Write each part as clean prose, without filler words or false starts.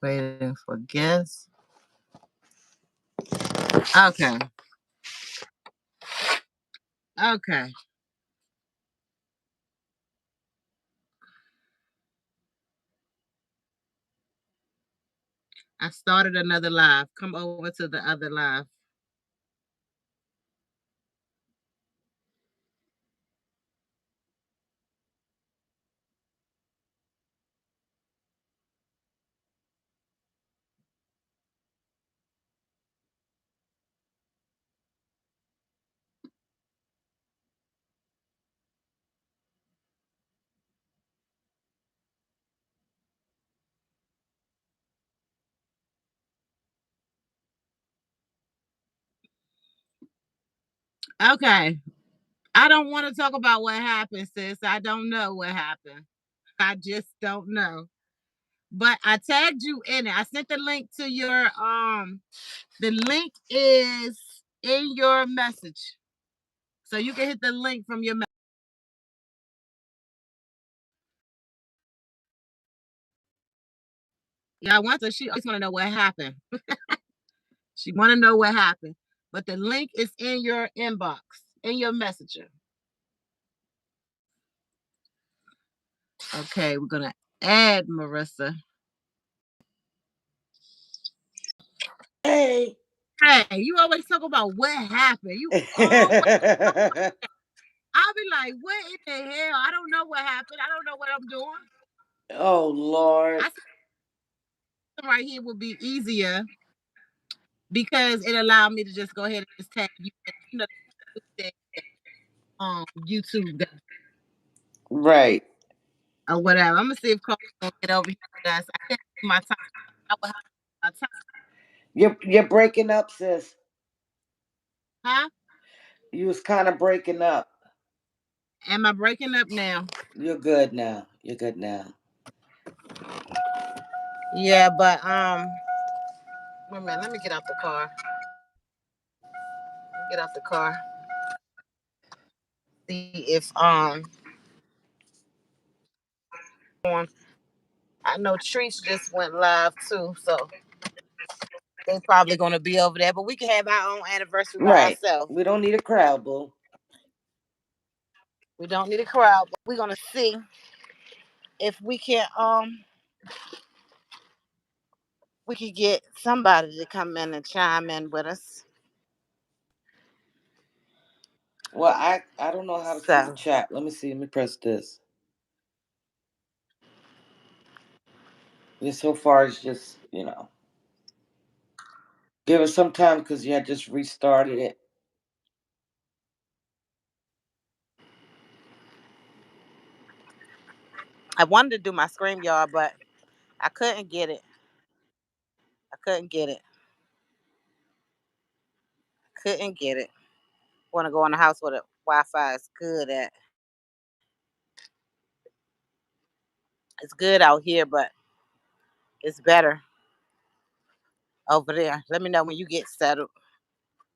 Waiting for guests. Okay. Okay. I started another live. Come over to the other live. Okay. I don't want to talk about what happened, sis. I don't know what happened. I just don't know. But I tagged you in it. I sent the link to your the link is in your message. So you can hit the link from your message. Yeah, I want to she always want to know what happened. She want to know what happened. But the link is in your inbox, in your messenger. Okay, we're gonna add Marissa. Hey. Hey, you always talk about what happened. You always I'll be like, what in the hell? I don't know what happened. I don't know what I'm doing. Oh Lord. I said right here will be easier because it allowed me to just go ahead and just tag you. You know, YouTube Right. or whatever. I'm gonna see if Carl's gonna get over here with us. I can't see my time. I will have my time. You're breaking up, sis. Huh? You was kind of breaking up. Am I breaking up now? You're good now. You're good now. Yeah, but wait a minute, let me get out the car. Get out the car. See if I know Trees just went live too, so they probably gonna be over there. But we can have our own anniversary by Right. ourselves. We don't need a crowd, boo. We don't need a crowd, but we're gonna see if we can get somebody to come in and chime in with us. Well, I don't know how to see the So chat. Let me see. Let me press this. Yeah, so far it's just give it some time because you had just restarted it. I wanted to do my scream yard, but I couldn't get it. I couldn't get it. Couldn't get it. Want to go in the house where the Wi-Fi is good at. It's good out here, but it's better over there. Let me know when you get settled.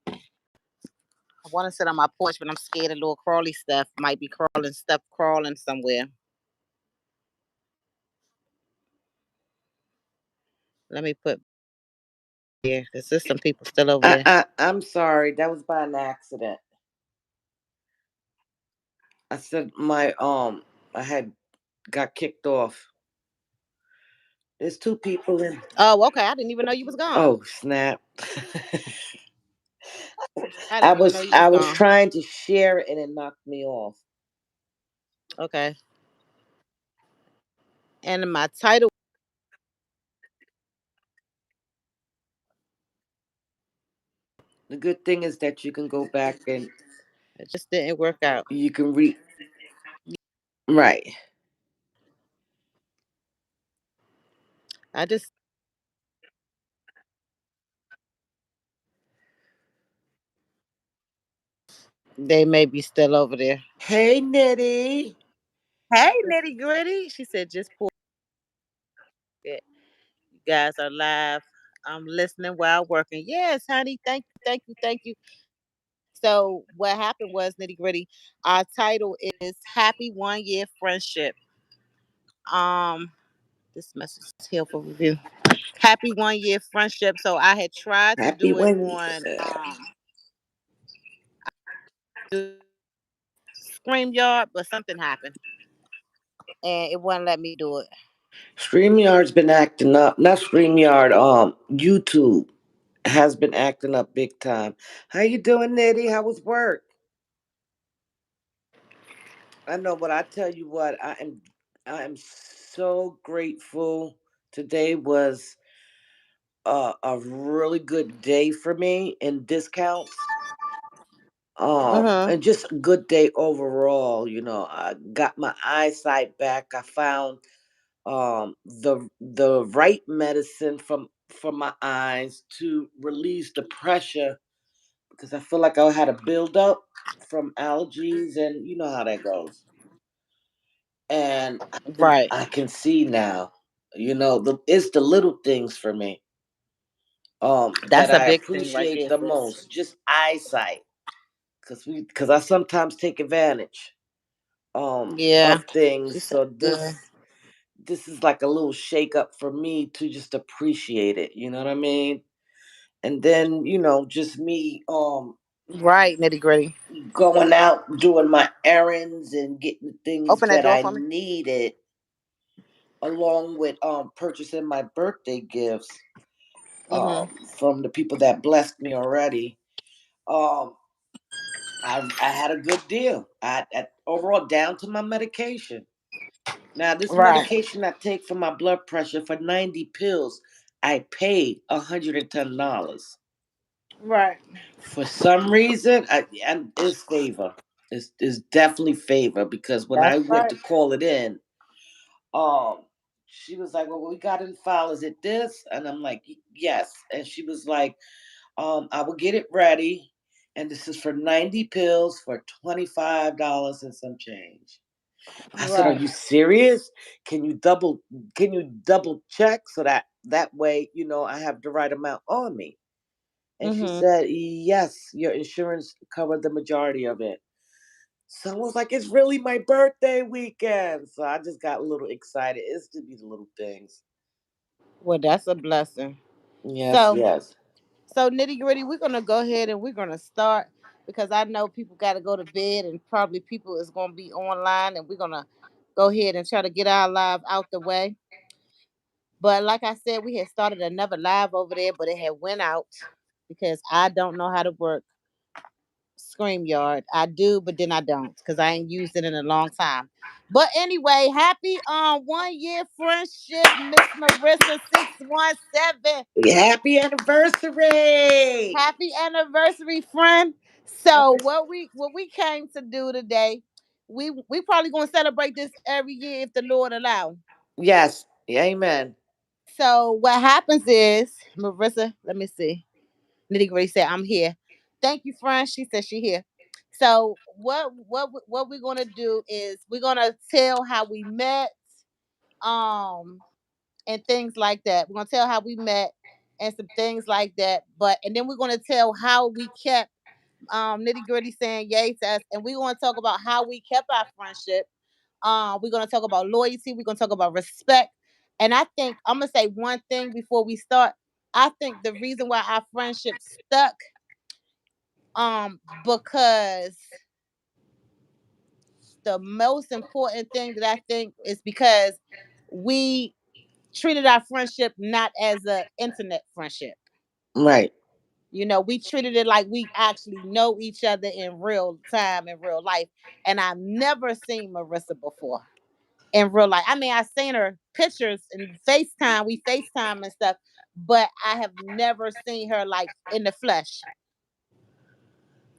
I want to sit on my porch, but I'm scared of little crawly stuff might be crawling somewhere. Let me put here because there's some people still over there. I'm sorry. That was by an accident. I said I had got kicked off. There's two people in. Oh, okay. I didn't even know you was gone. Oh snap! I I didn't even know was you was I was gone. trying to share it and it knocked me off. Okay. And my title, The good thing is that you can go back and it just didn't work out. you can read. Right. I just they may be still over there. Hey, Nitty. Hey, nitty gritty. She said, just pull it. You guys are live. I'm listening while working. Yes, honey. Thank you. Thank you. Thank you. So what happened was nitty gritty. Our title is Happy 1 Year Friendship. Um, this message is here for review. Happy 1 year friendship. So I had tried to Happy do it when on StreamYard, but something happened and it wouldn't let me do it. StreamYard's been acting up. Not StreamYard, YouTube has been acting up big time. How you doing, Nitty? How was work? I know, but I tell you what, I am so grateful. Today was a really good day for me in discounts. Mhm. And just a good day overall. I got my eyesight back. I found the right medicine for my eyes to release the pressure because I feel like I had a buildup from allergies, and you know how that goes. And Right. I can see now. It's the little things for me that That's a I big thing right appreciate there, the sis. most. Just eyesight, because I sometimes take advantage Yeah. of things. She said, So good. this is like a little shake up for me to just appreciate it. You know what I mean? And then just me Right, nitty gritty. going out doing my errands and getting things Open that that door I for me. needed, along with purchasing my birthday gifts Mhm. from the people that blessed me already. Um, I had a good deal. I overall down to my medication. Now this Right. medication I take for my blood pressure for 90 pills, I paid $110. Right. For some reason, and it's favor. It's definitely favor because when I That's went right. to call it in, um, she was like, "Well, what we got in file, is it this?" And I'm like, "Yes." And she was like, "I will get it ready, and this is for 90 pills for $25 and some change." I said, "Are Right. you serious? Can you double? Can you double check so that way I have the right amount on me?" And she Mhm. said, "Yes, your insurance covered the majority of it." So I was like, "It's really my birthday weekend." So I just got a little excited. It's to be the little things. Well, that's a blessing. Yes, So, yes. nitty gritty, we're gonna go ahead and we're gonna start because I know people got to go to bed and probably people is gonna be online, and we're gonna go ahead and try to get our live out the way. But like I said, we had started another live over there, but it had went out because I don't know how to work StreamYard. I do, but then I don't because I ain't used it in a long time. But anyway, happy 1 year friendship, Miss Marissa 617. Happy anniversary. Happy anniversary, friend. So Happy. what we came to do today, we probably gonna celebrate this every year if the Lord allow. Yes. Amen. So what happens is, Marissa, let me see. Nitty Gritty said, I'm here. Thank you, friend. She said she here. So what we're gonna do is we're gonna tell how we met, um, and things like that. We're gonna tell how we met and some things like that. And then we're gonna tell how we kept Nitty Gritty saying yay to us, and we're gonna talk about how we kept our friendship. We're gonna talk about loyalty. We're gonna talk about respect. And I think I'm gonna say one thing before we start. I think the reason why our friendship stuck, because the most important thing that I think is because we treated our friendship not as a internet friendship. Right. We treated it like we actually know each other in real time, in real life. And I've never seen Marissa before in real life. I mean, I've seen her pictures and FaceTime, we FaceTime and stuff, but I have never seen her like in the flesh.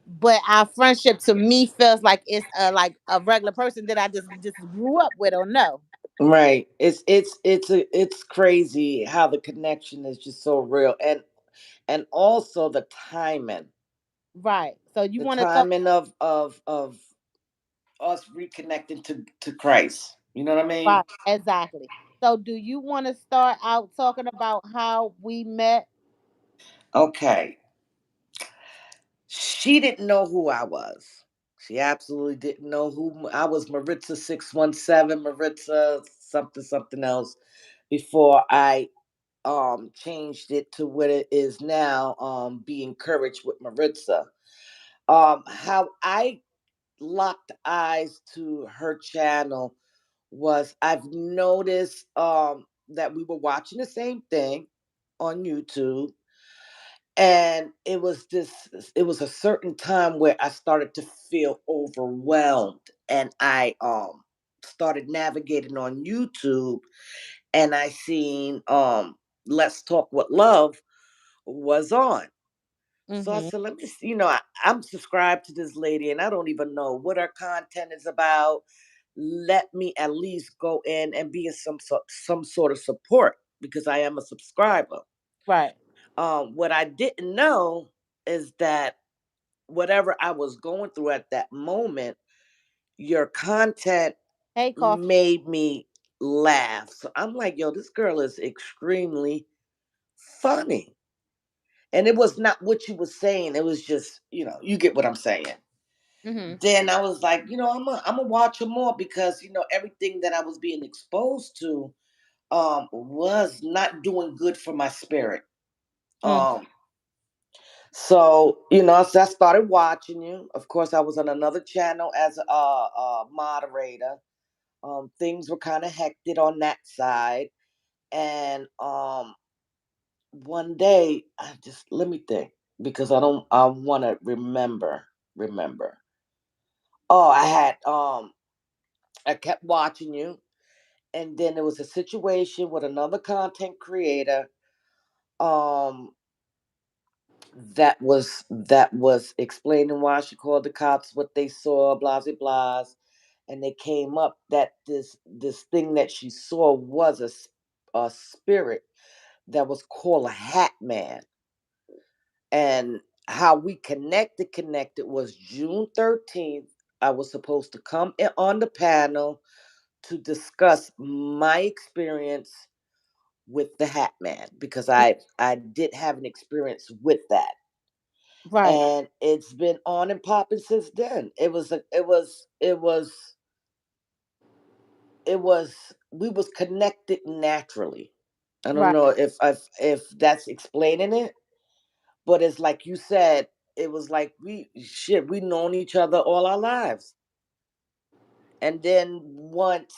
But our friendship to me feels like it's like a regular person that I just grew up with or know. Right. It's crazy how the connection is just so real, and also Right. So you the want to talk timing of us reconnecting to Christ. You know what I mean? about exactly. So do you want to start out talking about how we met? Okay. She didn't know who I was. She absolutely didn't know who I was. Maritza 617, Maritza something something else. Before I changed it to what it is now, Be Encouraged with Marissa. How I locked eyes to her channel was, I've noticed that we were watching the same thing on YouTube, and it was a certain time where I started to feel overwhelmed, and I started navigating on YouTube, and I seen Let's Talk with Love was on. So I Mhm. said, let me see, I'm subscribed to this lady and I don't even know what her content is about. Let me at least go in and be in some sort of support, because I am a subscriber. Right. What I didn't know is that whatever I was going through at that moment, your content Hey, coffee. made me laugh. So I'm like, yo, this girl is extremely funny. And it was not what you were saying. It was just, you get what I'm saying. Mhm. Then I was like, I'm gonna watch her more, because everything that I was being exposed to was not doing good for my spirit. Mm. Um so so I started watching you. Of course, I was on another channel as a moderator. Things were kind of hectic on that side, and one day I just, let me think, because I want to remember. Oh, I kept watching you, and then there was a situation with another content creator um that was explaining why she called the cops, what they saw, blah blah blah. And they came up that this thing that she saw was a spirit that was called a hat man. And how we connected was June 13th. I was supposed to come on the panel to discuss my experience with the Hat Man, because I did have an experience with that, Right. and it's been on and popping since then. It was we was connected naturally. I don't Right. know if that's explaining it, but it's like you said. It was like we known each other all our lives, and then once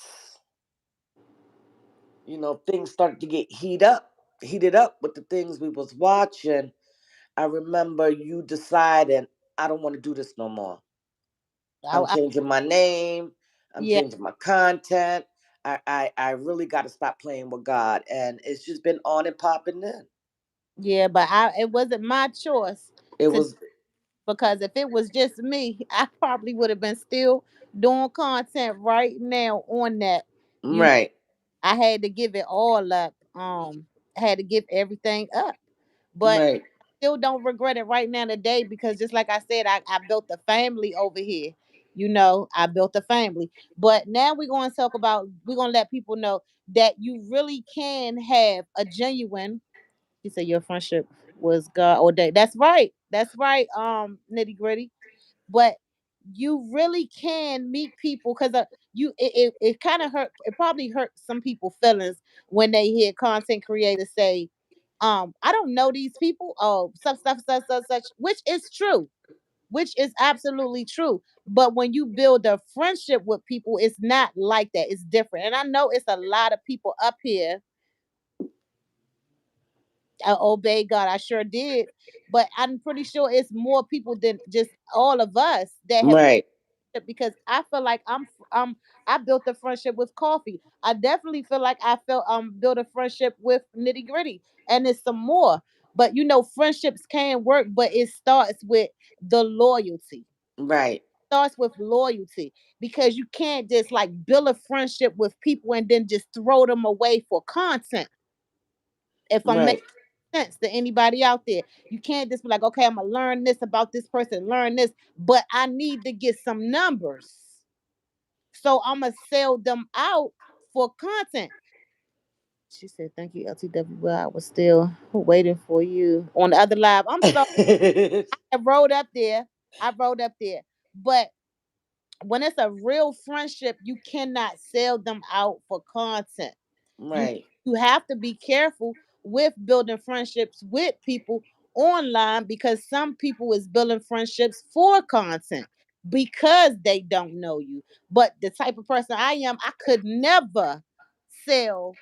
things started to get heated up with the things we was watching. I remember you deciding, I don't want to do this no more. I'm I changing my name. I'm yeah. changing my content. I really got to stop playing with God, and it's just been on and popping. Then Yeah, but it wasn't my choice it to, was because if it was just me, I probably would have been still doing content right now on that. You know, right, I had to give it all up. I had to give everything up. But right, still don't regret it right now today, because just like I said, I built a family over here. I built a family. But now we're gonna let people know that you really can have a genuine, you said your friendship was God ordained. That's right. That's right. Nitty gritty. But you really can meet people, because it kind of hurt. It probably hurt some people feelings when they hear content creators say, I don't know these people. Oh, such, which is true, which is absolutely true. But when you build a friendship with people, it's not like that. It's different. And I know it's a lot of people up here. I obey God. I sure did. But I'm pretty sure it's more people than just all of us that have, right, because I feel like I built a friendship with coffee. I definitely feel like I felt built a friendship with nitty gritty, and it's some more. But friendships can work, but it starts with the loyalty. right, Starts with loyalty, because you can't just like build a friendship with people and then just throw them away for content. If I'm right, sense to anybody out there. You can't just be like, okay, I'm gonna learn this about this person, learn this, but I need to get some numbers. So I'm gonna sell them out for content. She said, thank you, LTW. Well, I was still waiting for you on the other live. I'm sorry. I rode up there. I rode up there. But when it's a real friendship, you cannot sell them out for content. You right, you have to be careful with building friendships with people online, because some people is building friendships for content because they don't know you. But the type of person I am, I could never sell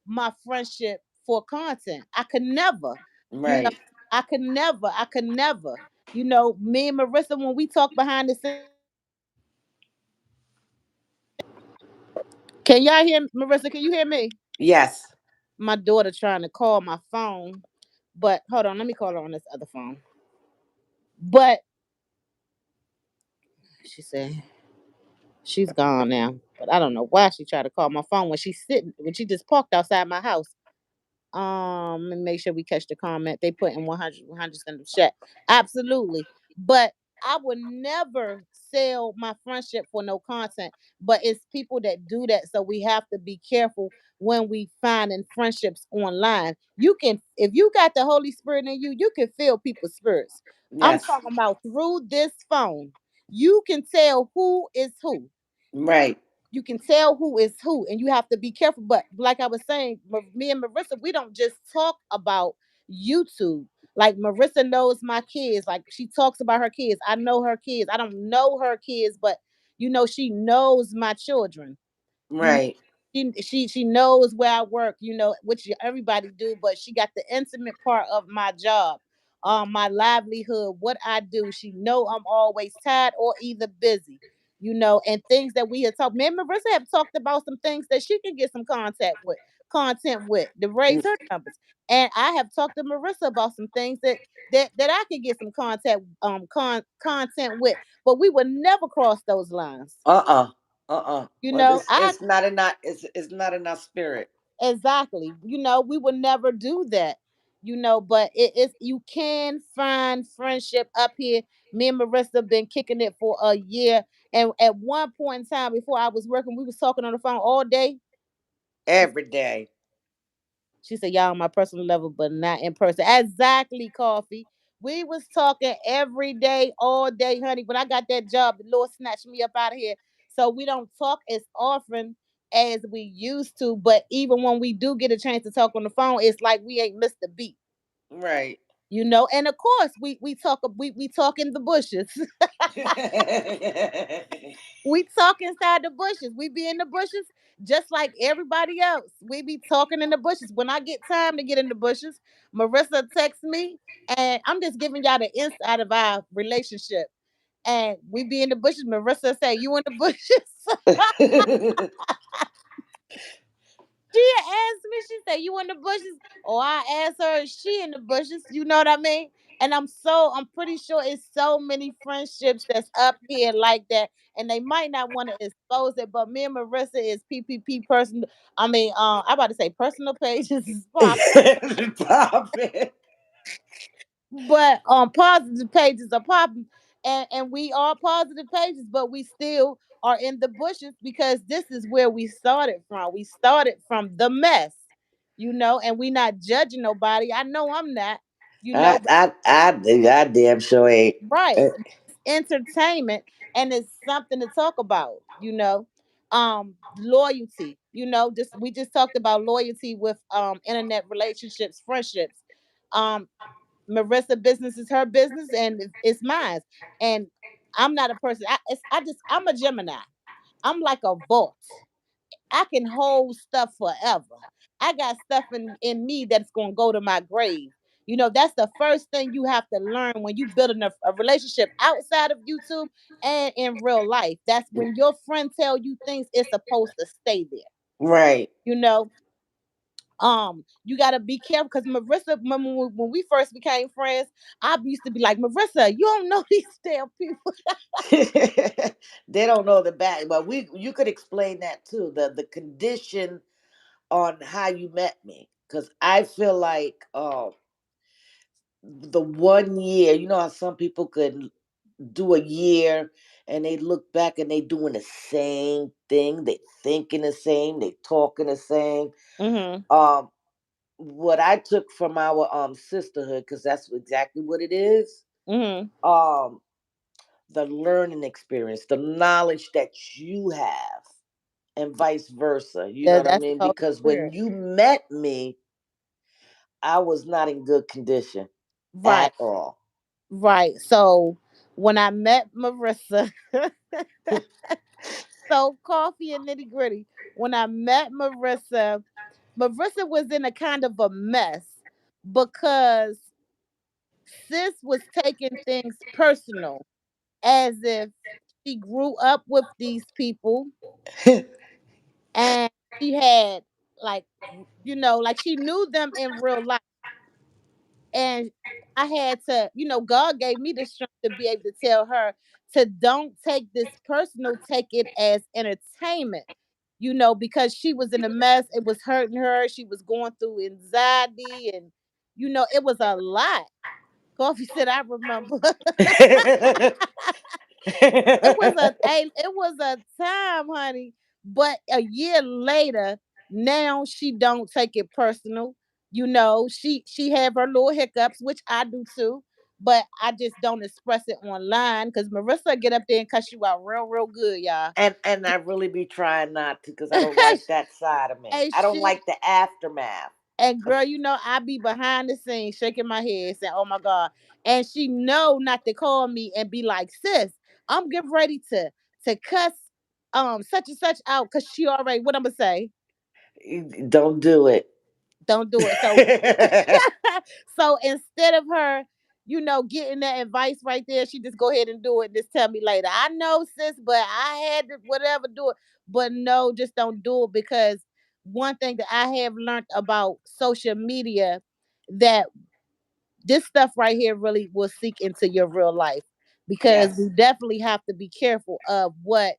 my friendship for content. I could never, you know, Right. I could never. You know, me and Marissa, when we talk behind the scenes, can y'all hear Marissa? Can you hear me? Yes. My daughter trying to call my phone, but hold on, let me call her on this other phone. But she said she's gone now, but I don't know why she tried to call my phone when she just parked outside my house. And make sure we catch the comment. They put in 100 in the chat. Absolutely. But I would never sell my friendship for no content. But it's people that do that. So we have to be careful when we find in friendships online. You can, if you got the Holy Spirit in you, you can feel people's spirits. I'm Yes. talking about through this phone. You can tell who is who. Right. You can tell who is who, and you have to be careful. But like I was saying, me and Marissa, we don't just talk about YouTube. Like Marissa knows my kids. Like she talks about her kids. I know her kids. I don't know her kids, but she knows my children. You know, Right. she knows where I work, which everybody do, but she got the intimate part of my job, my livelihood, what I do. She know I'm always tired or either busy, and things that we have talked. Me and Marissa have talked about some things that she can get some content with to raise her numbers. And I have talked to Marissa about some things that I could get some content with, but we would never cross those lines. Well, I it's not enough. It's not enough spirit. Exactly. We would never do that. But it's you can find friendship up here. Me and Marissa been kicking it for a year. And at one point in time before I was working, we was talking on the phone all day. She Every day. she said, y'all on my personal level, but not in person. Exactly, coffee. We was talking every day, all day, honey. When I got that job, the Lord snatched me up out of here. So we don't talk as often as we used to. But even when we do get a chance to talk on the phone, it's like we ain't missed a beat. Right. And of course we talk in the bushes. We talk inside the bushes. We be in the bushes just like everybody else. We be talking in the bushes. When I get time to get in the bushes, Marissa texts me, and I'm just giving y'all the inside of our relationship. And we be in the bushes. Marissa say, "You in the bushes?" She asked me, she said, "You in the bushes?" Or I asked her, "Is she in the bushes?" You know what I mean? And I'm pretty sure it's so many friendships that's up here like that. And they might not want to expose it, but me and Marissa is PPP person. I mean, I about to say personal pages is pop, Stop it. but positive pages are popping. And we are positive pages, but we still are in the bushes because this is where we started from. We started from the mess, and we not judging nobody. I know I'm not, but I damn sure ain't. right. It's entertainment, and it's something to talk about, loyalty, just we just talked about loyalty with internet relationships, friendships. Um, Marissa business is her business and it's mine. And I'm not a person. I'm a Gemini. I'm like a vault. I can hold stuff forever. I got stuff in me that's gonna go to my grave. That's the first thing you have to learn when you building a relationship outside of YouTube and in real life. That's when your friend tell you things, it's supposed to stay there. Right. You know, you gotta be careful because Marissa, remember when we first became friends, I used to be like, Marissa, you don't know these damn people. They don't know the back, but we you could explain that too. The condition on how you met me, because I feel like the 1 year. You know how some people could do a year and they look back and they doing the same thing. They thinking the same. They talking the same. Mm-hmm. Um, what I took from our sisterhood, because that's exactly what it is. Mm-hmm. Um, the learning experience, the knowledge that you have, and vice versa. You know what I That's the mean? Holy Because when Spirit. you met me, I was not in good condition Right, at all. right. So when I met Marissa, so coffee and nitty gritty. When I met Marissa, Marissa was in a kind of a mess because sis was taking things personal as if she grew up with these people and she had like like she knew them in real life. And I had to, God gave me the strength to be able to tell her to don't take this personal, take it as entertainment. Because she was in a mess, it was hurting her. She was going through anxiety, and it was a lot. Coffee said, I remember. It was a time, honey. But a year later, now she don't take it personal. She have her little hiccups, which I do too. But I just don't express it online because Marissa get up there and cuss you out real, real good, y'all. And I really be trying not to because I don't like that side of me. And I don't she like the aftermath. and girl, I be behind the scenes shaking my head, saying, "Oh my God!" And she know not to call me and be like, "Sis, I'm getting ready to cuss such and such out," because she already what I'm gonna say. Don't do it. Don't do it. So so instead of her, getting that advice right there, she just go ahead and do it and just tell me later. I know, sis, but I had to whatever do it. But no, just don't do it because one thing that I have learned about social media that this stuff right here really will seek into your real life because Yes. we definitely have to be careful of what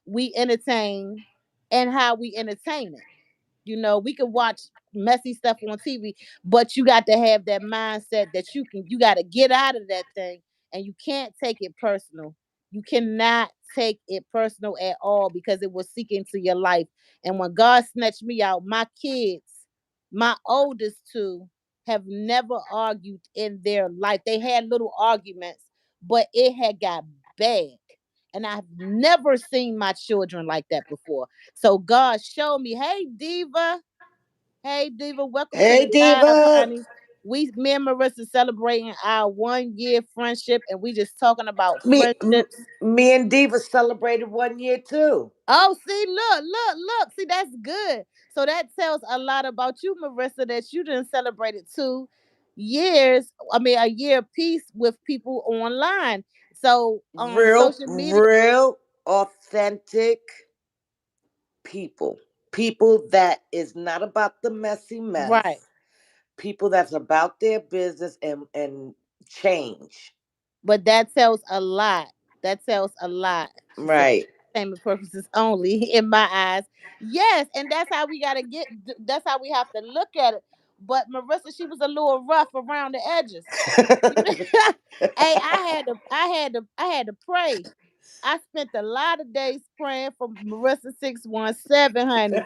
we entertain and how we entertain it. We can watch messy stuff on TV, but you got to have that mindset that you got to get out of that thing and you can't take it personal. You cannot take it personal at all because it will seek into your life. And when God snatched me out, my kids, my oldest two, have never argued in their life. They had little arguments, but it had got bad. And I've never seen my children like that before. So God showed me, hey Diva, welcome to Hey, the live, Diva. honey. Me and Marissa celebrating our 1 year friendship, and we just talking about Me, friendships. me and Diva celebrated 1 year too. Oh, see, look. See, that's good. So that tells a lot about you, Marissa, that you didn't celebrate it 2 years. I mean, a year piece with people online. So Real, social media, real, authentic people. People that is not about the messy right? mess. People that's about their business and change. But that tells a lot. That tells a lot. She said, Right. entertainment purposes only, in my eyes. Yes, and that's how we gotta get. That's how we have to look at it. But Marissa, she was a little rough around the edges. Hey, I had to pray. I spent a lot of days praying for Marissa 617, honey.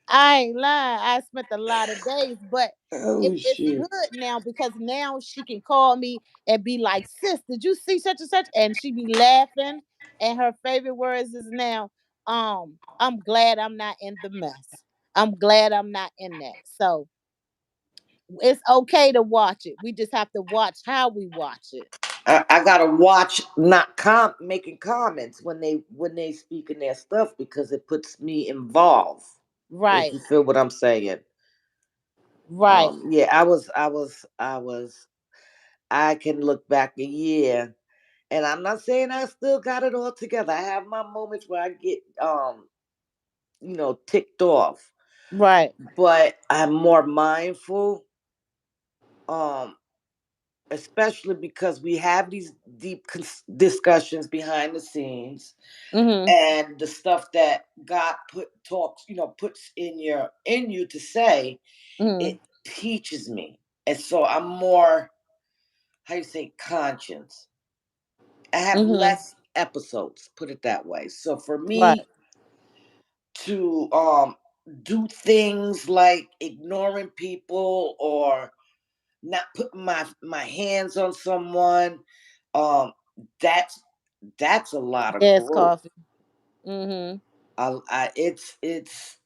I ain't lying. I spent a lot of days, but Oh it's shoot. good now because now she can call me and be like, "Sis, did you see such and such?" And she be laughing. And her favorite words is now, I'm glad I'm not in the mess. I'm glad I'm not in that. So it's okay to watch it. We just have to watch how we watch it. I gotta watch not making comments when they speaking their stuff because it puts me involved. If Right, you feel what I'm saying. right, Yeah, I can look back a year and I'm not saying I still got it all together. I have my moments where I get ticked off, right. but I'm more mindful. Um, Especially because we have these deep discussions behind the scenes Mm-hmm. and the stuff that God puts in you to say, Mm-hmm. it teaches me. And so I'm more, how you say, conscious. I have Mm-hmm. less episodes, put it that way. So for Right. me to do things like ignoring people or not putting my hands on someone, um that's a lot of Yes, growth. coffee. Mm-hmm. I it's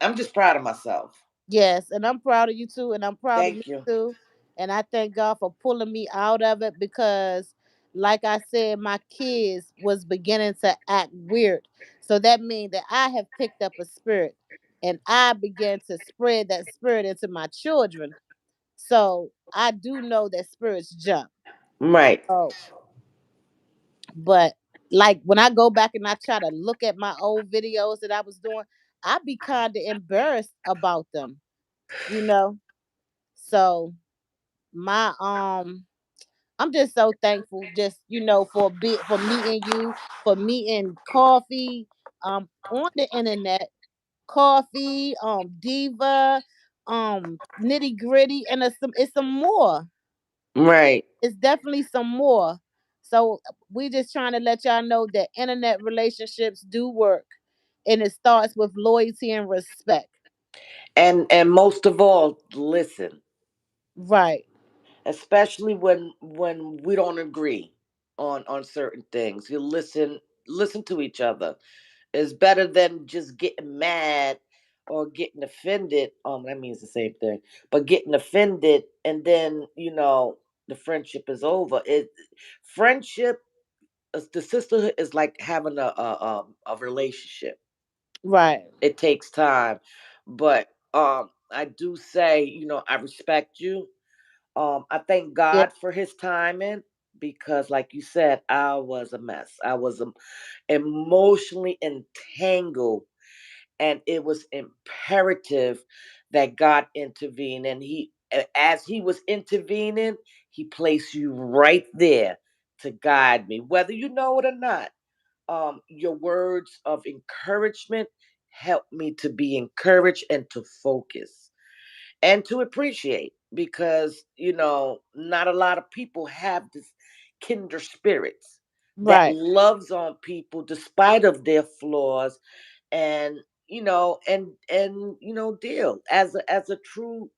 I'm just proud of myself. Yes, and I'm proud of you too, and I'm proud of me Thank you. too. And I thank God for pulling me out of it because, like I said, my kids was beginning to act weird. So that means that I have picked up a spirit, and I began to spread that spirit into my children. So I do know that spirits jump. Right. Oh, but like when I go back and I try to look at my old videos that I was doing, I be kind of embarrassed about them, you know. So my I'm just so thankful, just for meeting you, for meeting Coffee on the internet, Coffee, Diva, Nitty Gritty, and it's some more. Right. It's definitely some more. So we just trying to let y'all know that internet relationships do work, and it starts with loyalty and respect. And most of all, listen. Right, Especially when we don't agree on certain things. You listen to each other. It's better than just getting mad or getting offended. That means the same thing. But getting offended and then, the friendship is over. Friendship, the sisterhood is like having a relationship. right. It takes time. But I do say, I respect you. I thank Yeah, God for his timing because, like you said, I was a mess. I was emotionally entangled, and it was imperative that God intervene. And as he was intervening, he placed you right there to guide me, whether you know it or not. Your words of encouragement helped me to be encouraged and to focus and to appreciate because not a lot of people have this kinder spirits that right, loves on people despite of their flaws, and deal as a true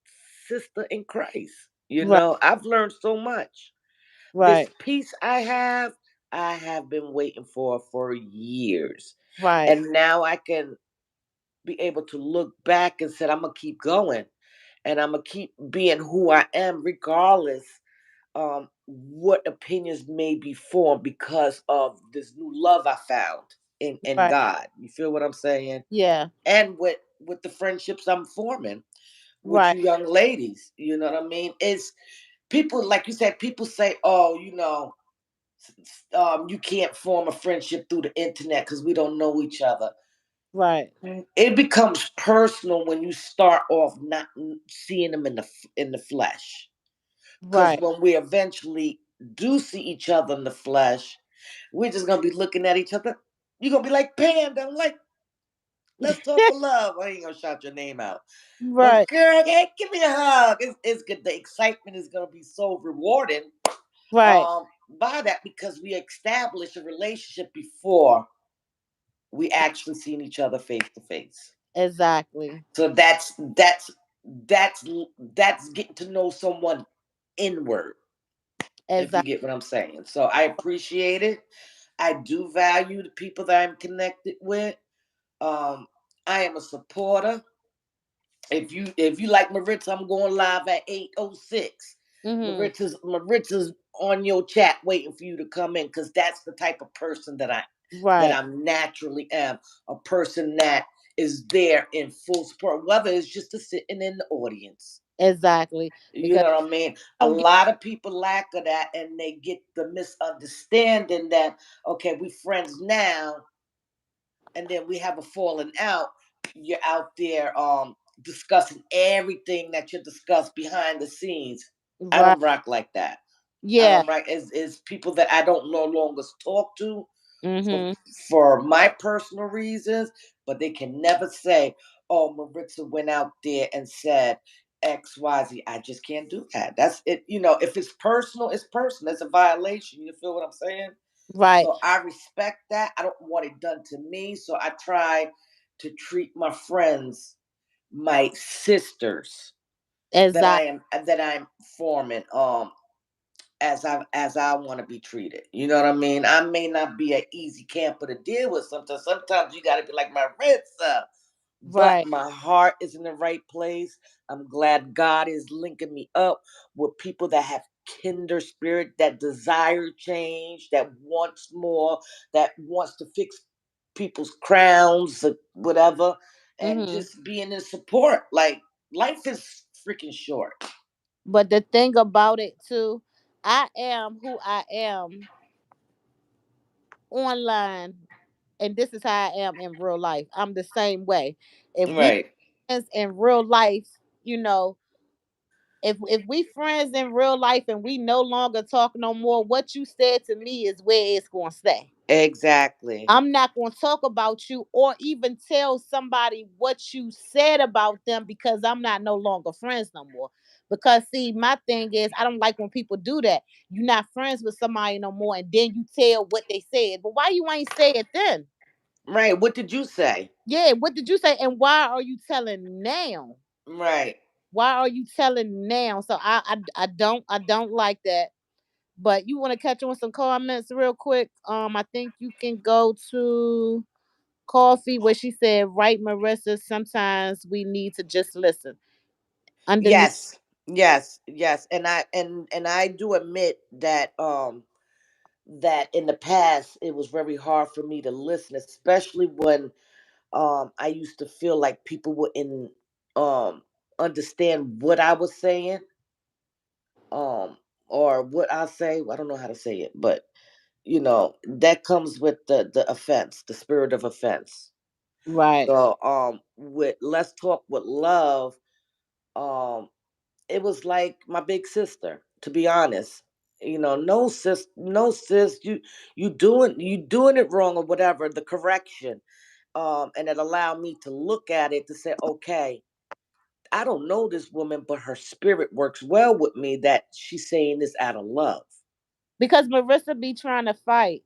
sister in Christ. right, I've learned so much. This right, peace I have been waiting for years, right, and now I can be able to look back and say I'm gonna keep going, and I'm gonna keep being who I am, regardless what opinions may be formed because of this new love I found in right. God. You feel what I'm saying? Yeah, And with the friendships I'm forming with right, you young ladies. You know what I mean? It's people, like you said. People say, "Oh, you can't form a friendship through the internet because we don't know each other." right, It becomes personal when you start off not seeing them in the flesh. Because right. when we eventually do see each other in the flesh, we're just gonna be looking at each other. You're gonna be like, Panda, I'm like, let's talk with love. I ain't gonna shout your name out. But Right, girl, hey, give me a hug. It's good. The excitement is gonna be so rewarding right. by that because we established a relationship before we actually seen each other face to face. Exactly. So that's that's getting to know someone inward, if you Exactly. get what I'm saying. So I appreciate it. I do value the people that I'm connected with. Um, I am a supporter. If you like Maritza, I'm going live at 8:06. Mhm. Maritza's on your chat waiting for you to come in because that's the type of person that Right. I'm naturally am. A person that is there in full support, whether it's just to sitting in the audience. Exactly. You Because know what I mean? A don't get lot of people lack of that, and they get the misunderstanding that okay, we friends now, and then we have a falling out. You're out there discussing everything that you discuss behind the scenes. I right. don't rock like that. I Yeah. don't rock is people that I don't no longer talk to for Mhm. for my personal reasons, but they can never say, "Oh, Maritza went out there and said X, Y, Z." I just can't do that. That's it. If it's personal, it's personal. It's a violation. You feel what I'm saying? Right. So I respect that. I don't want it done to me. So I try to treat my friends, my sisters Exactly. that I'm forming as I want to be treated. You know what I mean? I may not be an easy camper to deal with sometimes. Sometimes you gotta be like Marissa. but Right. my heart is in the right place. I'm glad God is linking me up with people that have kinder spirit, that desire change, that wants more, that wants to fix people's crowns or whatever, and Mm-hmm. just being in support. Like, life is freaking short. But the thing about it too, I am who I am online, and this is how I am in real life. I'm the same way. If we Right. friends in real life, you know, if we friends in real life and we no longer talk no more, what you said to me is where it's gonna stay. Exactly. I'm not going to talk about you or even tell somebody what you said about them because I'm not no longer friends no more. Because see, my thing is I don't like when people do that. You're not friends with somebody no more, and then you tell what they said. But why you ain't say it then? Right. What did you say? Yeah, what did you say? And why are you telling now? Right. Why are you telling now? So I don't like that. But you want to catch on some comments real quick? I think you can go to Coffee where she said, right, Marissa, sometimes we need to just listen. Underneath. Yes. Yes. Yes. And I do admit that in the past it was very hard for me to listen, especially when I used to feel like people wouldn't understand what I was saying, um or what I say. I don't know how to say it, but that comes with the offense, the spirit of offense. Right. So with Let's Talk with Love, um it was like my big sister, to be honest. No sis, no sis, you doing it wrong or whatever, the correction. And it allowed me to look at it to say, okay, I don't know this woman, but her spirit works well with me, that she's saying this out of love. Because Marissa be trying to fight.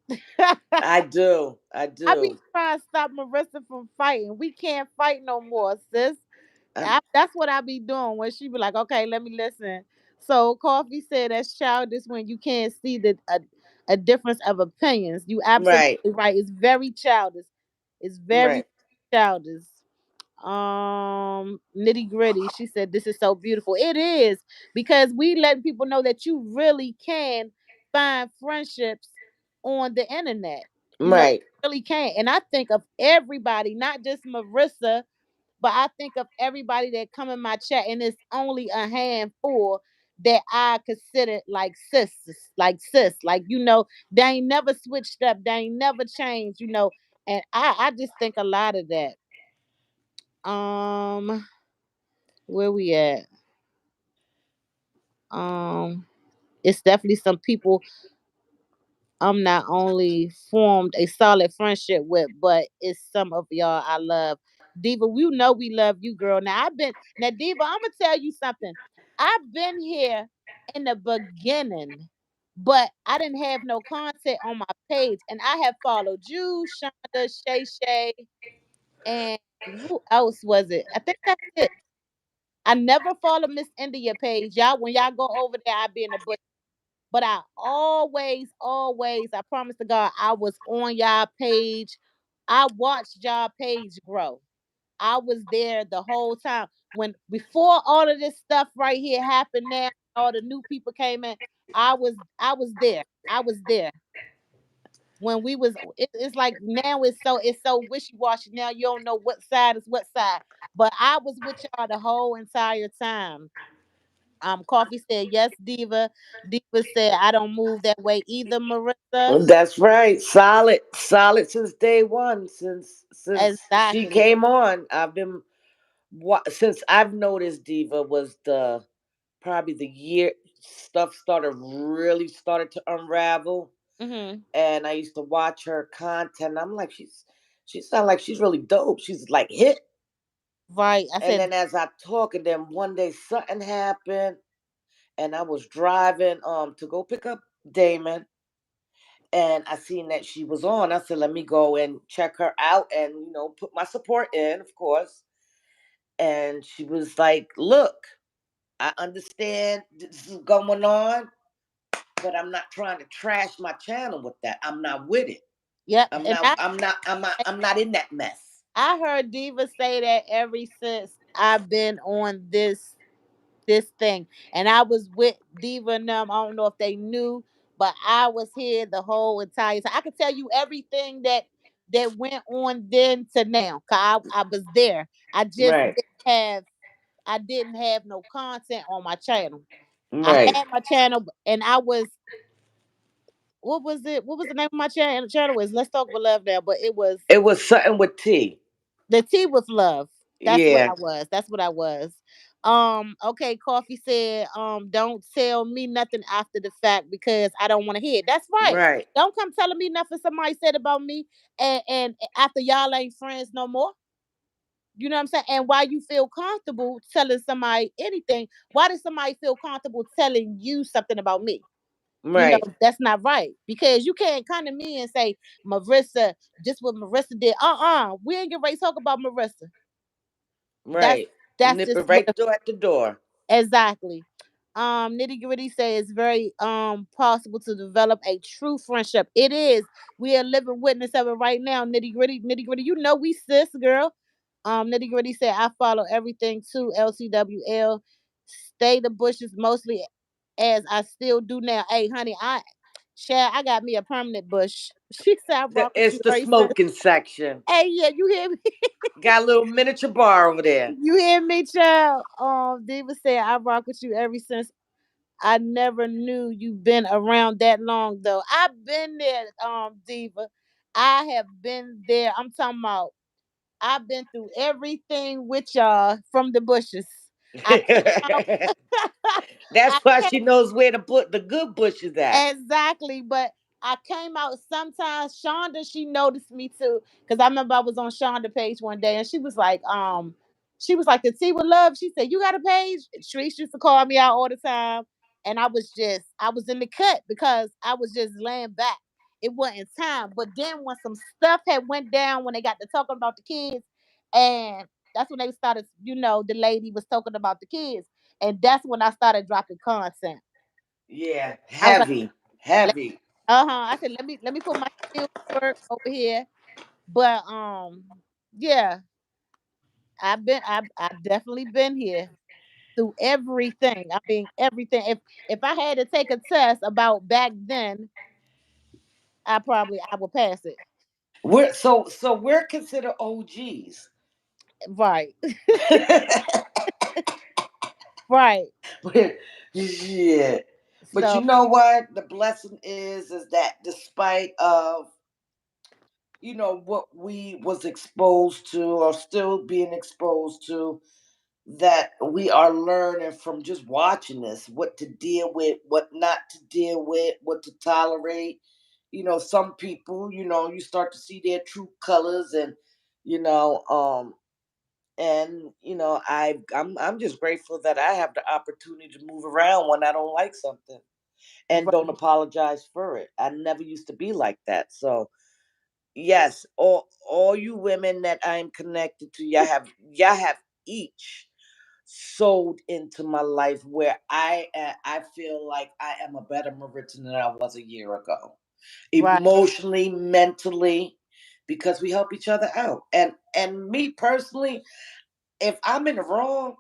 I do. I I be do. trying to stop Marissa from fighting. We can't fight no more, sis. I, That's what I be doing when she be like, okay, let me listen. So Coffee said that's childish when you can't see a difference of opinions. You right. absolutely right. It's very childish. It's very Right. childish. Nitty gritty. She said this is so beautiful. It is because we let people know that you really can find friendships on the internet. You know, Right. really can. And I think of everybody, not just Marissa, but I think of everybody that come in my chat, and it's only a handful that I consider like like they ain't never switched up, they ain't never changed, and I just think a lot of that. Where we at? Um, it's definitely some people I'm not only formed a solid friendship with, but it's some of y'all I love. Diva, we know we love you, girl. Now, Diva, I'm gonna tell you something. I've been here in the beginning, but I didn't have no content on my page, and I have followed you, Shonda, Shay Shay, and who else was it? I think that's it. I never follow Miss India page. Y'all, when y'all go over there, I be in the bush. But I always, always, I promise to God, I was on y'all page. I watched y'all page grow. I was there the whole time. When before all of this stuff right here happened now, all the new people came in, I was there. I was there. When we was it's like now it's so wishy-washy. Now you don't know what side is what side. But I was with y'all the whole entire time. Coffee said yes, Diva. Diva said I don't move that way either, Marissa. That's right. Solid, solid since day one. Since she Exactly. came on, I've been since I've noticed Diva was the probably the year stuff started to unravel, Hmm. and I used to watch her content. I'm like, she sound like she's really dope. She's like hit. Right. I And said, then as I talk, and then one day something happened, and I was driving to go pick up Damon, and I seen that she was on. I said, let me go and check her out, and put my support in, of course. And she was like, look, I understand this is going on, but I'm not trying to trash my channel with that. I'm not with it. yep. I'm And not I'm not I'm not I'm not in that mess. I heard Diva say that ever since I've been on this thing. And I was with Diva and them. I don't know if they knew, but I was here the whole entire time. I could tell you everything that went on then to now. Cause I was there. I just Right. didn't have I didn't have no content on my channel. I Right. had my channel and I was what was it? What was the name of my channel? Channel was Let's Talk with Love now, but it was It was something with T. The Tea with Love. That's what Yeah. I was. That's what I was. Okay, Coffee said, don't tell me nothing after the fact because I don't want to hear it. That's right. Right. Don't come telling me nothing somebody said about me and after y'all ain't friends no more. You know what I'm saying? And why you feel comfortable telling somebody anything, why does somebody feel comfortable telling you something about me? You know, Right. that's not right. Because you can't come to me and say, Marissa, just what Marissa did. We ain't get ready to talk about Marissa. That's Right. that's Nip just it what right there at the door. exactly. Nitty gritty says it's very possible to develop a true friendship. It is. We are living witness of it right now. Nitty gritty. You know we sis girl. Nitty gritty said I follow everything too. LCWL. Stay the bushes mostly as I still do now. Hey honey, I got me a permanent bush. She said I rock with It's you the every since. smoking section. Hey yeah, you hear me? Got a little miniature bar over there. You hear me, child? Diva said I rock with you ever since. I never knew you been around that long though. I've been there, Diva. I have been there. I'm talking about I've been through everything with y'all from the bushes. I came out That's I why came she knows where to put the good bushes at. exactly, but I came out sometimes. Shonda, she noticed me too, because I remember I was on Shonda page one day, and she was like, "The Tea with Love." She said, "You got a page?" Sharice used to call me out all the time, and I was in the cut because I was just laying back. It wasn't time, but then when some stuff had went down, when they got to talking about the kids, and that's when they started. You know, the lady was talking about the kids, and that's when I started dropping content. Yeah, I was like. heavy, heavy. I said, let me put my skills to work over here. But yeah, I definitely been here through everything. I mean everything. If I had to take a test about back then, I would pass it. We're considered OGs. Right. Right. Yeah. But So you know what? The blessing is that despite of what we was exposed to or still being exposed to, that we are learning from just watching this what to deal with, what not to deal with, what to tolerate. Some people, you start to see their true colors, and you know I'm just grateful that I have the opportunity to move around when I don't like something and don't right, apologize for it. I never used to be like that. So yes, all you women that I'm connected to, y'all have each sold into my life where I feel like I am a better Maritza than I was a year ago, right, emotionally, mentally, because we help each other out. And me personally, if I'm in the wrong,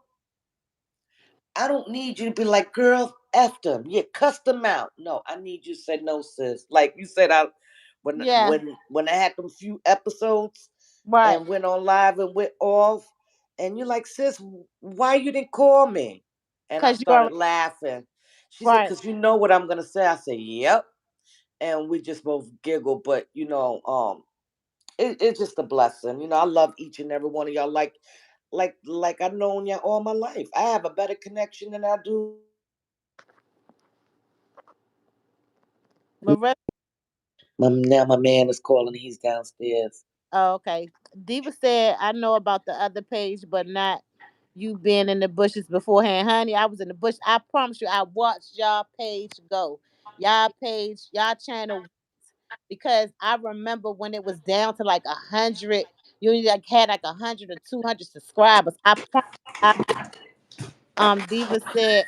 I don't need you to be like, girl, F them. Yeah, cuss them out. No, I need you to say no, sis. Like you said, when yeah, when I had them few episodes right. and went on live and went off, and you're like, sis, why you didn't call me? And I Cause you are started laughing. She said, right, because you know what I'm gonna say. I said, yep. And we just both giggle, but it's just a blessing. I love each and every one of y'all. Like I've known y'all all my life. I have a better connection than I do with Marissa. now my man is calling. He's downstairs. Oh, okay. Diva said, I know about the other page, but not you being in the bushes beforehand. Honey, I was in the bush. I promise you, I watched y'all page go. Y'all page, y'all channel, because I remember when it was down to like 100, you only like had like 100 or 200 subscribers. I promise you, Diva said,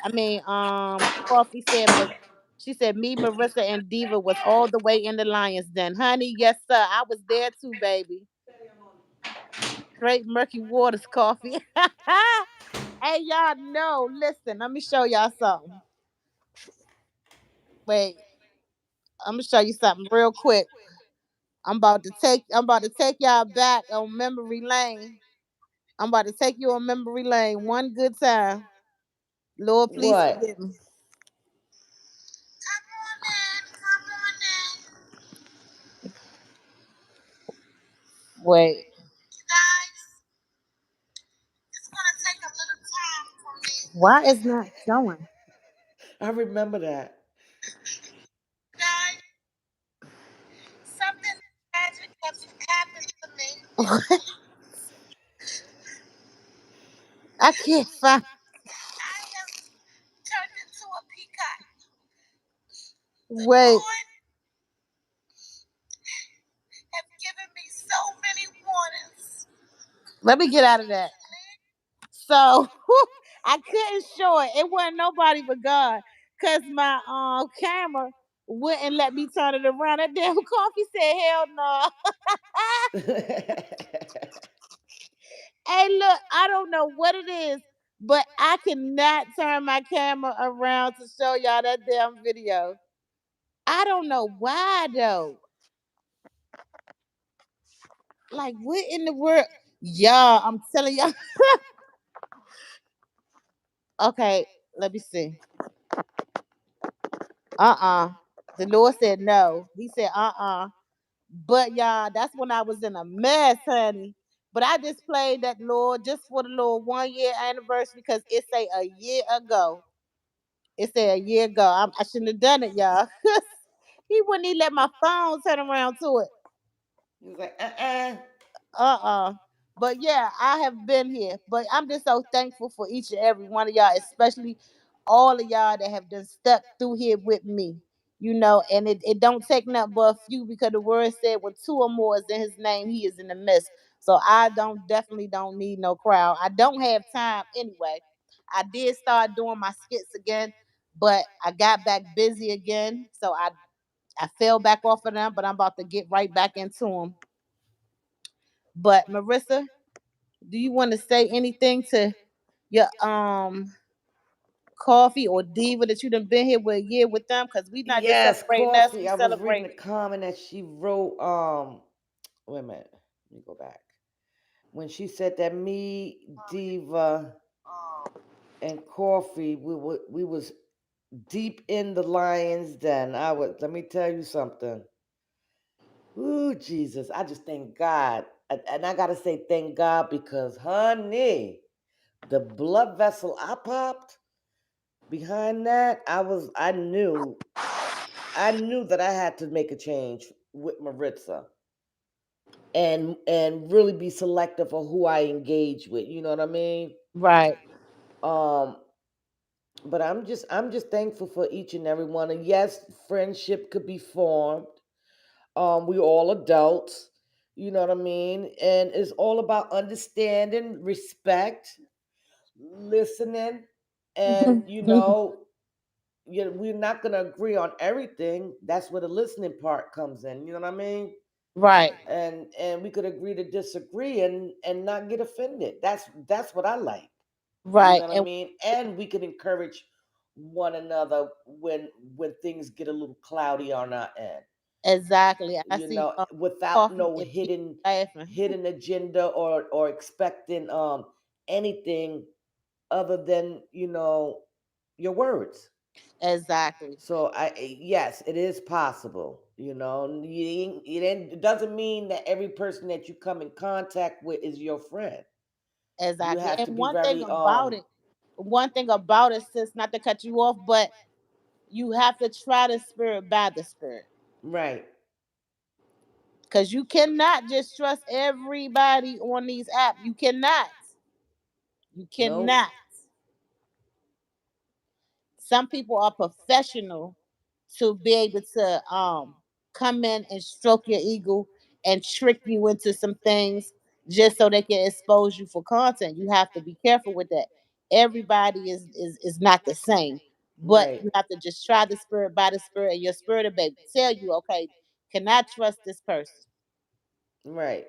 Coffee said, she said, me, Marissa, and Diva was all the way in the Lions Den. Honey, yes, sir. I was there too, baby. Straight murky waters coffee. Hey, y'all know. Listen, let me show y'all something. Wait, I'm gonna show you something real quick. I'm about to take y'all back on memory lane. I'm about to take you on memory lane one good time. Lord, please What? forgive me. Wait. Why is not showing? I remember that. I can't find. Wait. Let me get out of that. So I couldn't show it. It wasn't nobody but God. Cause my camera wouldn't let me turn it around. That damn coffee said hell no. Hey, look, I don't know what it is, but I cannot turn my camera around to show y'all that damn video. I don't know why though. Like, what in the world? Y'all, I'm telling y'all. Okay, let me see. The Lord said no. He said But y'all, that's when I was in a mess, honey. But I just played that Lord just for the Lord 1 year anniversary because it say a year ago. It said a year ago. I shouldn't have done it, y'all. He wouldn't even let my phone turn around to it. He was like, uh-uh. Uh-uh. But yeah, I have been here. But I'm just so thankful for each and every one of y'all, especially all of y'all that have been stuck through here with me. And it don't take nothing but a few because the word said when two or more is in his name, he is in the midst. So I don't definitely don't need no crowd. I don't have time anyway. I did start doing my skits again, but I got back busy again. So I fell back off of them, but I'm about to get right back into them. But Marissa, do you want to say anything to your coffee or diva that you done been here with a year with them? Because we not just Yes, celebrating us, we coffee. I was reading the celebrating. comment that she wrote. Wait a minute. Let me go back. When she said that me, Diva, and Coffee, we was deep in the lion's den. I would let me tell you something. Ooh, Jesus. I just thank God. And I gotta say thank God because honey, the blood vessel I popped behind that, I knew that I had to make a change with Maritza and really be selective of who I engage with. You know what I mean? Right. Um, but I'm just thankful for each and every one. And yes, friendship could be formed. We're all adults. You know what I mean? And it's all about understanding, respect, listening, and we're not gonna agree on everything. That's where the listening part comes in. You know what I mean? Right. And we could agree to disagree and not get offended. That's what I like. You Right. know what I And mean? And we could encourage one another when things get a little cloudy on our end. exactly. I see Without coffee no and diva hidden laughing. hidden agenda or expecting anything other than your words. Exactly. So yes, it is possible. It doesn't mean that every person that you come in contact with is your friend. You Exactly. have And to be very one thing about it, sis, not to cut you off, but you have to try the spirit by the spirit. right, Because you cannot just trust everybody on these apps. You cannot. You nope, cannot. Some people are professional to be able to come in and stroke your ego and trick you into some things just so they can expose you for content. You have to be careful with that. Everybody is not the same. But right, you have to just try the spirit by the spirit, and your spirit will baby tell you, okay, can I trust this person? right.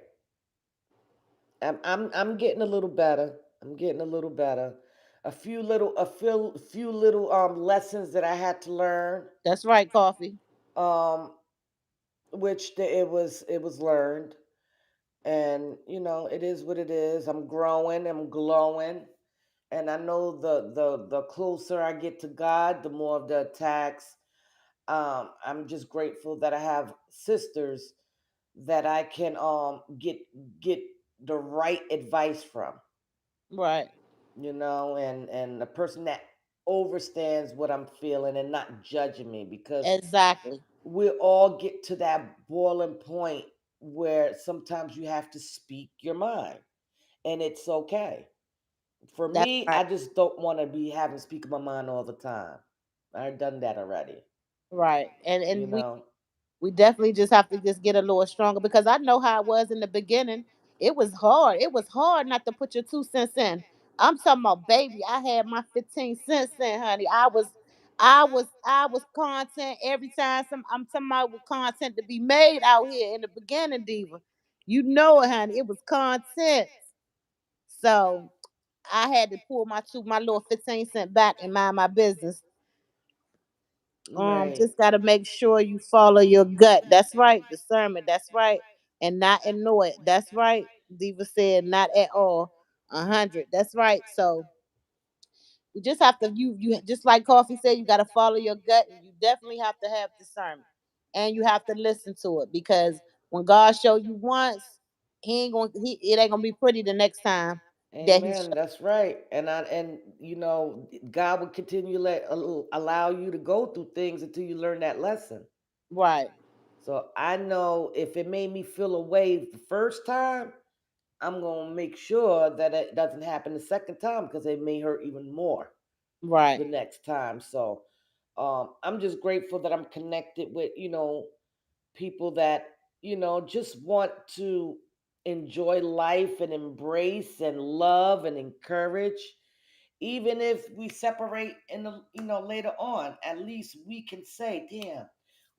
I'm getting a little better. I'm getting a little better. A few little lessons that I had to learn. That's right, Coffee. Um, which it was learned, and it is what it is. I'm growing. I'm glowing. And I know the closer I get to God, the more of the attacks. I'm just grateful that I have sisters that I can get the right advice from, Right. and a person that overstands what I'm feeling and not judging me, because Exactly. we all get to that boiling point where sometimes you have to speak your mind, and it's okay. For That's me, right. I just don't want to be having to speak my mind all the time. I've done that already. Right. And You and we know. we definitely just have to just get a little stronger, because I know how it was in the beginning. It was hard. It was hard not to put your 2 cents in. I'm talking about, baby. I had my 15 cents in, honey. I was content every time. I'm talking about with content to be made out here in the beginning, Diva. You know it, honey. It was content. So I had to pull my little 15 cent back and mind my business. Right. Just gotta make sure you follow your gut. That's right, discernment. That's right, and not ignore it. That's right. Diva said not at all. 100. That's right. So you just have to, you just like Coffee said, you gotta follow your gut, and you definitely have to have discernment, and you have to listen to it, because when God show you once, it ain't gonna be pretty the next time that He Amen. show. That's right. And God will continue to allow you to go through things until you learn that lesson. Right, So I know if it made me feel a way the first time, I'm gonna make sure that it doesn't happen the second time, because it may hurt even more right, the next time. So I'm just grateful that I'm connected with people that just want to enjoy life and embrace and love and encourage. Even if we separate in the later on, at least we can say, damn,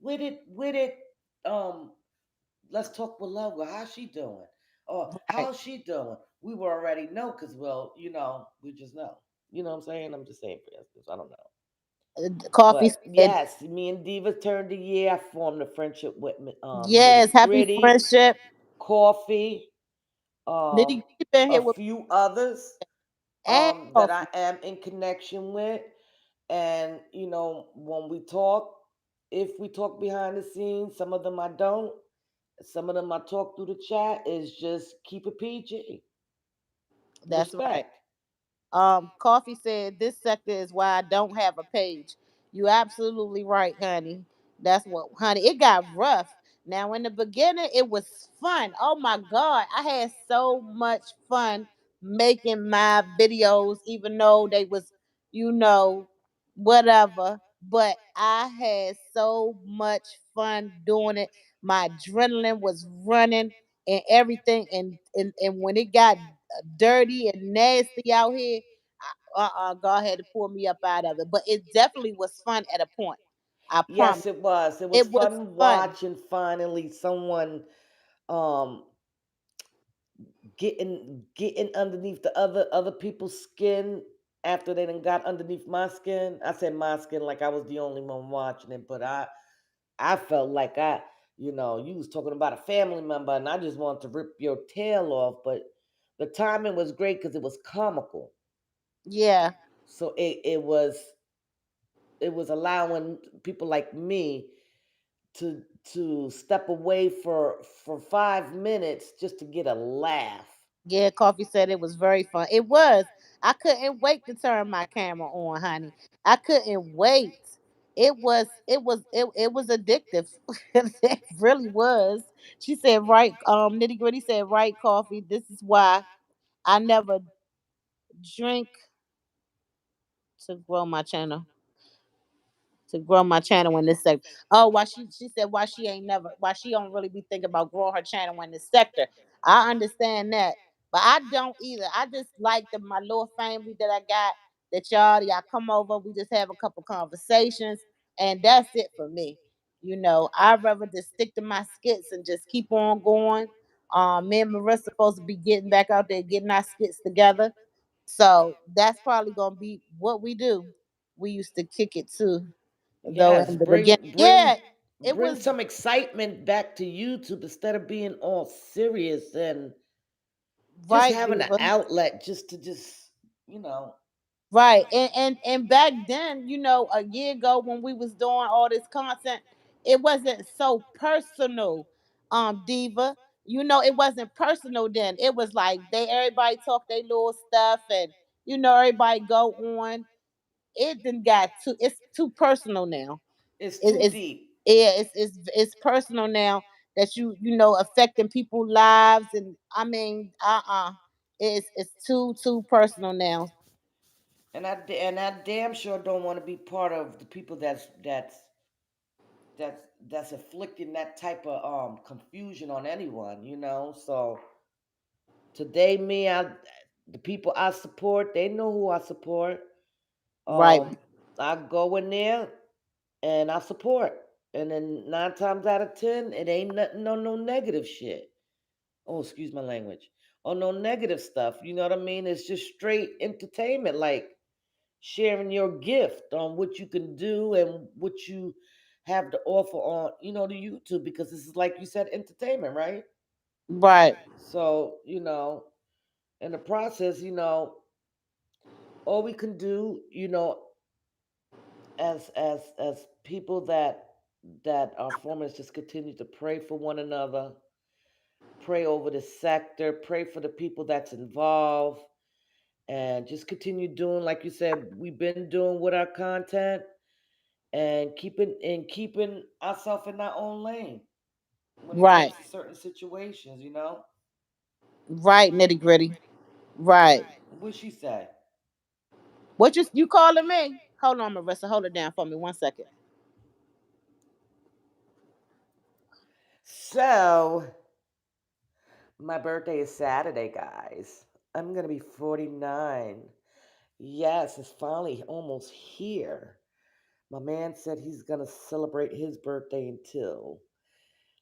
with it um let's talk with love. Well, how's she doing? Or right. how's she doing? We will already know, because, well, we just know. You know what I'm saying? I'm just saying, for instance, I don't know. Coffee But said, yes, me and Diva turned the year. I formed a friendship with Nitty yes, happy Gritty, friendship. Coffee, Nitty um, Gritty been a here with few others and that I Coffee. am in connection with. And, when we talk, if we talk behind the scenes, some of them I don't. Some of them I talk through the chat, is just keep it PG. That's right. Respect. Coffee said this sector is why I don't have a page. You absolutely right, honey. That's what, honey. It got rough. Now in the beginning, it was fun. Oh my God, I had so much fun making my videos, even though they was, you know, whatever. But I had so much fun doing it. My adrenaline was running and everything. And when it got dirty and nasty out here, God had to pull me up out of it. But it definitely was fun at a point. I promise. Yes, it was. It was It was fun fun. watching finally someone um getting underneath the other people's skin after they done got underneath my skin. I said my skin like I was the only one watching it, but I felt like you was talking about a family member, and I just wanted to rip your tail off. But the timing was great because it was comical. Yeah. So it was allowing people like me to step away for 5 minutes just to get a laugh. Yeah, Coffee said it was very fun. It was. I couldn't wait to turn my camera on, honey. I couldn't wait. It was addictive. It really was. She said, right, Nitty Gritty said, right, Coffee. This is why I never drink to grow my channel. In this sector. Oh, why she said why she don't really be thinking about growing her channel in this sector. I understand that, but I don't either. I just like my little family that I got. That y'all come over. We just have a couple conversations, and that's it for me. I'd rather just stick to my skits and just keep on going. Me and Marissa supposed to be getting back out there, getting our skits together. So that's probably gonna be what we do. We used to kick it too, though Yes, in the beginning. bring Yeah, it bring was some excitement back to YouTube instead of being all serious and just right, having an Diva. outlet just to just you know. Right. And back then, a year ago when we was doing all this content, it wasn't so personal, Diva. It wasn't personal then. It was like everybody talk their little stuff and everybody go on. It then got too it's too personal now. It's It, too it's deep. yeah, it's personal now that affecting people's lives, and I mean it's too personal now. And I damn sure don't want to be part of the people that's inflicting that type of confusion on anyone, So today, the people I support, they know who I support. Right. Um, I go in there and I support, and then 9 times out of 10, it ain't nothing on no negative shit. Oh, excuse my language. On no negative stuff. You know what I mean? It's just straight entertainment, like sharing your gift on what you can do and what you have to offer on, the YouTube, because this is, like you said, entertainment, right? Right. So, in the process, all we can do, as people that are formers, just continue to pray for one another, pray over the sector, pray for the people that's involved, and just continue doing, like you said, we've been doing with our content, and keeping ourselves in our own lane when it Right. comes to certain situations. Right, nitty gritty. Right. What she say? What you calling me? Hold on, Marissa. Hold it down for me 1 second. So, my birthday is Saturday, guys. I'm gonna be 49. Yes, it's finally almost here. My man said he's gonna celebrate his birthday until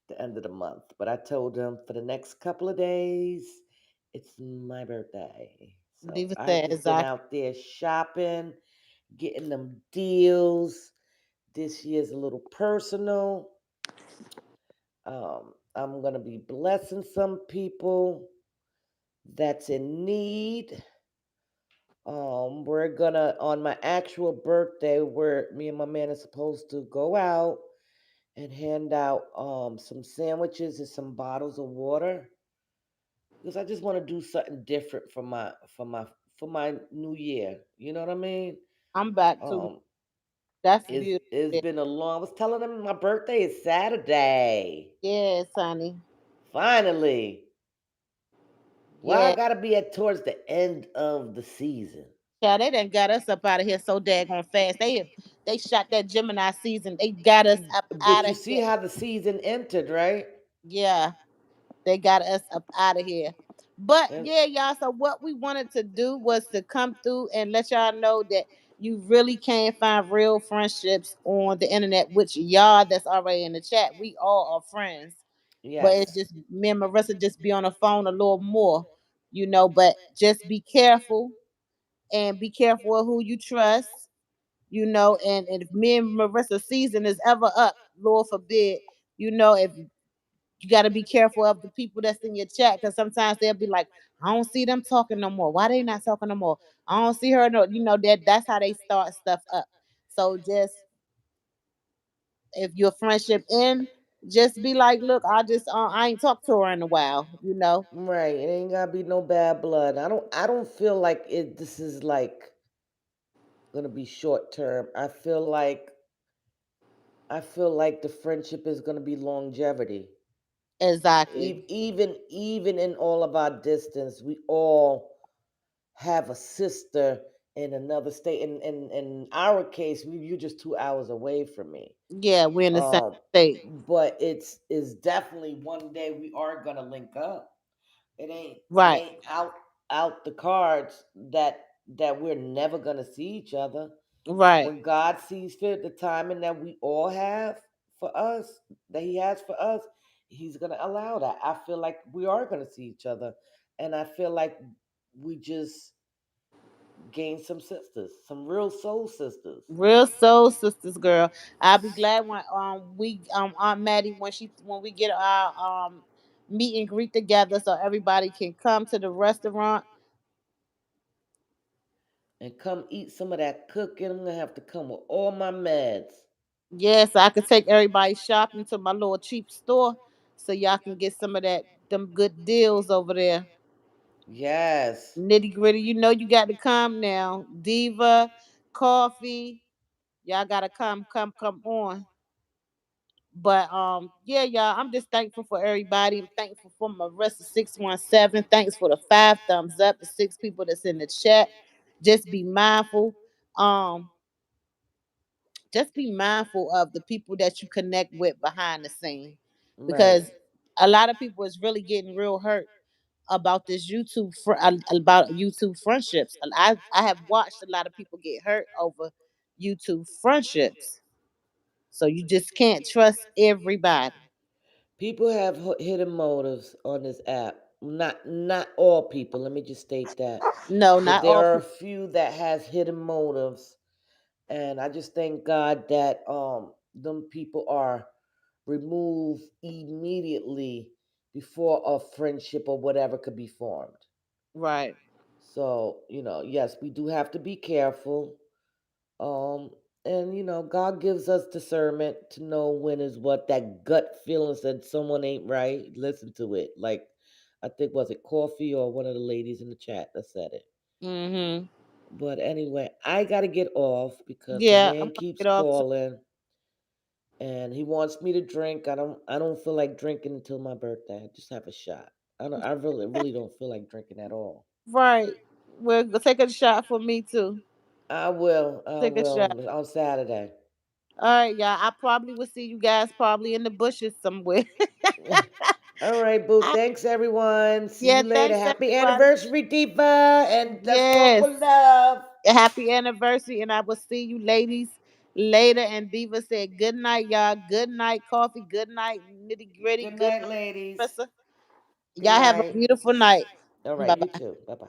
the end of the month, but I told him for the next couple of days, it's my birthday. So Diva I said just been exactly. out there shopping, getting them deals. This year's a little personal. I'm gonna be blessing some people that's in need. We're gonna on my actual birthday, where me and my man are supposed to go out and hand out some sandwiches and some bottles of water, because I just want to do something different for my new year. You know what I mean? I'm back too. Um, That's it's beautiful. it's been a long. I was telling them my birthday is Saturday. Yes, honey. Finally, why I Yeah. gotta be at towards the end of the season? Yeah, they done got us up out of here so daggone fast. They shot that Gemini season. They got us up out But you of see here. how the season entered, right? Yeah. They got us up out of here. But And yeah, y'all. So what we wanted to do was to come through and let y'all know that you really can find real friendships on the internet, which y'all that's already in the chat, we all are friends. But it's yes, just me and Marissa just be on the phone a little more, but just be careful and be careful of who you trust, and if me and Marissa season is ever up, Lord forbid, if you got to be careful of the people that's in your chat, because sometimes they'll be like, I don't see them talking no more. Why they not talking no more? I don't see her no. That's how they start stuff up. So just if your friendship end, just be like, look, I ain't talked to her in a while. right. It ain't gotta be no bad blood. I don't feel like it. This is like gonna be short term. I feel like the friendship is gonna be longevity. Exactly. Even in all of our distance, we all have a sister in another state. In our case, you're just 2 hours away from me. Yeah, we're in the same Um, state. but it's definitely one day we are gonna link up. It Right. ain't out the cards that we're never gonna see each other. Right. When God sees fit, the timing that we all have for us, that He has for us, he's gonna allow that. I feel like we are gonna see each other, and I feel like we just gained some sisters, some real soul sisters. Real soul sisters, girl. I'll be glad when we Aunt Maddie when we get our meet and greet together so everybody can come to the restaurant. And come eat some of that cooking. I'm gonna have to come with all my meds. Yes, I could take everybody shopping to my little cheap store so y'all can get some of that them good deals over there. Yes. Nitty gritty, you know you got to come now. Diva, coffee, y'all gotta come on. But yeah, y'all, I'm just thankful for everybody. I'm thankful for Marissa 617. Thanks for the 5 thumbs up. The 6 people that's in the chat. Just be mindful. Um, just be mindful of the people that you connect with behind the scene, Right. because a lot of people is really getting real hurt about this about YouTube friendships. And I have watched a lot of people get hurt over YouTube friendships. So you just can't trust everybody. People have hidden motives on this app. Not all people. Let me just state that, No, but not there all are a people. few that has hidden motives, and I just thank God that them people are removed immediately before a friendship or whatever could be formed. Right. So yes, we do have to be careful. Um, and God gives us discernment to know when is what that gut feeling said someone ain't right. Listen to it. Like I think was it Coffee or one of the ladies in the chat that said it. Mm-hmm. But anyway, I gotta get off because my Yeah, I'm man gonna keeps get off too. calling and he wants me to drink. I don't feel like drinking until my birthday. I just have a shot. I really don't feel like drinking at all. Right. We'll go take a shot for me too. I Take a shot. will on Saturday. All right, y'all. I probably will see you guys probably in the bushes somewhere. All right, boo. I, Thanks, everyone. See yeah, you later. thanks Happy everybody. anniversary, Diva. And let's talk Yes. with love. Happy anniversary, and I will see you ladies later. And Diva said, "Good night, y'all. Good night, coffee. Good night, nitty gritty. Good Good night, night, ladies. Marissa. Good Y'all have a night. beautiful night. All right, Bye you bye." too. Bye bye.